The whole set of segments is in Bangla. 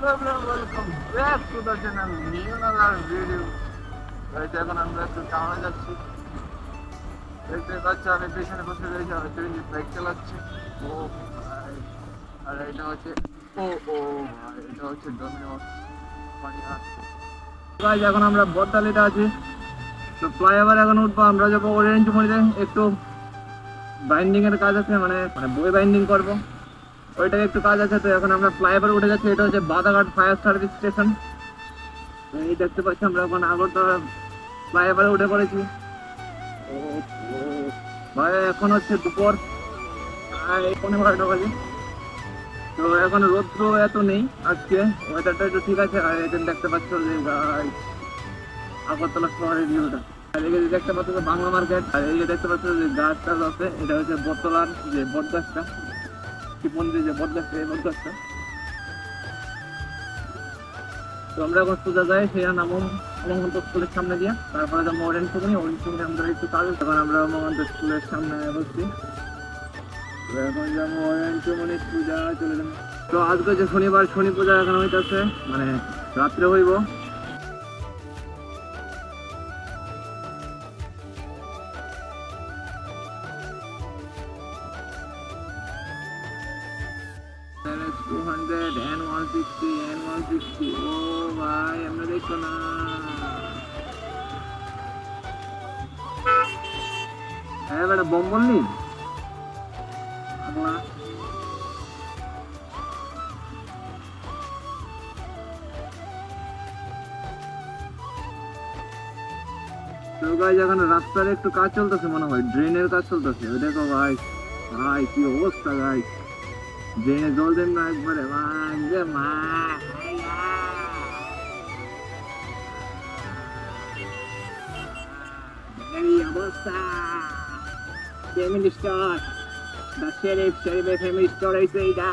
Welcome back to the channel new Nagar video. এখন আমরা একটু টাউনে যাচ্ছি। দেখতে পাচ্ছ আমি পেছনে বসে রয়েছি, আমি বাইক চালাচ্ছি। ও ভাই, আর এটা হচ্ছে ও ও ভাই, এটা হচ্ছে ডোমিনোস পানিহাট। গাইজ এখন আমরা বদদালিতে আছি, তো ফ্লাইওভার এখন উঠবো। আমরা যাবো অরেঞ্জ মরিতে, একটু বাইন্ডিং এর কাজ আছে, মানে বই বাইন্ডিং করবো, ওইটাকে একটু কাজ আছে। তো এখন আমরা ফ্লাইওভার উঠে যাচ্ছি। এটা হচ্ছে বাদাঘাট ফায়ার সার্ভিস স্টেশন। এই দেখতে পাচ্ছি আমরা এখন আগরতলা ফ্লাইওভারে উঠে পড়েছি। ও ও ভাই, এখন হচ্ছে দুপুর 12:15 বাজে। তো এখন রৌদ্র এত নেই আজকে, ওয়েদারটা একটু ঠিক আছে। আর এখানে দেখতে পাচ্ছ যে আগরতলা শহরের ভিউটা। আর এই যে দেখতে পাচ্ছ যে বাংলা মার্কেট। আর এই যে দেখতে পাচ্ছ যে গাছ টাছ আছে, এটা হচ্ছে বোতলার যে বট গাছটা, শিবমন্দির যে বট গাছটা, এই বট গাছটা। তো আমরা এখন সোজা যাই, সেটা নামো মহন্ত স্কুলের সামনে দিয়ে, তারপরে যাবো অরেঞ্জ চুমনি। আমরা একটু কাজ, তখন আমরা মহন্ত স্কুলের সামনে বসছি। তো এখন যাবো অরেঞ্জ চুমনি পূজা চলে যাবো। তো আজকে যে শনিবার, শনি পূজা এখন হইতেছে, মানে রাত্রে হইব। ও ভাই, আমরা দেখছো না? হ্যাঁ বেটা, বম বললি আগলা। তো গাইজ এখন রাস্তার একটু কাজ চলতেছে, মনে হয় ড্রেনের কাজ চলতেছে। ওই দেখো ভাই, ভাই কি অবস্থা গাইজ, ড্রেনে জল দেন না একবারে ভাই যে মা। এই অবস্থা, ফ্যামিলি স্টোর, দ্য শরীফের ফ্যামিলি স্টোর হইছে এইটা।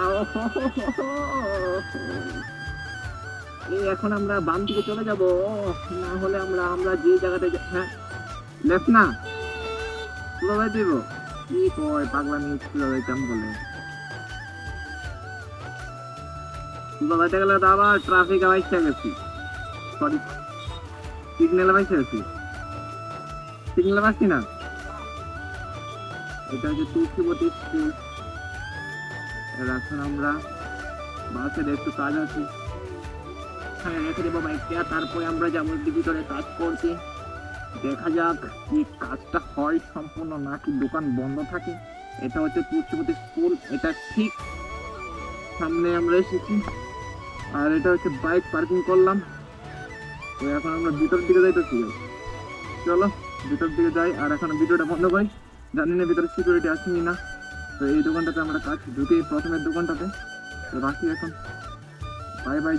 এই এখন আমরা বাম দিকে চলে যাব, না হলে আমরা যে জায়গাতে হ্যাঁ লেফট না পুরো ভাই দিব কি কয় পাগলামি, পুরো যাইতাম বলে পুরো যাইতে গেলে তো আবার ট্রাফিক বাইসে গেছি, সরি সিগন্যালে বাইসে গেছি, সিগন্যালে পাচ্ছি না। এটা হচ্ছে তুলসীবতী স্কুল। এখন আমরা বাসের একটু কাজ আছে, রেখে দেবো বাইকটা, তারপরে আমরা যাবো ভিতরে কাজ করছি। দেখা যাক কি কাজটা হয় সম্পূর্ণ, নাকি দোকান বন্ধ থাকে। এটা হচ্ছে তুলসীবতী স্কুল, এটা ঠিক সামনে আমরা এসেছি। আর এটা হচ্ছে বাইক পার্কিং করলাম। তো এখন আমরা ভিতর দিকে যাইতেছি, চলো ভিতর দিকে যাই। আর এখন ভিডিওটা বন্ধ করি, জানি না ভিতরে সিকিউরিটি আছে কিনা। তো এই দোকানটাতে আমরা কাজ ঢুকে প্রথমের দোকানটাতে, তো রাখি এখন, বাই বাই।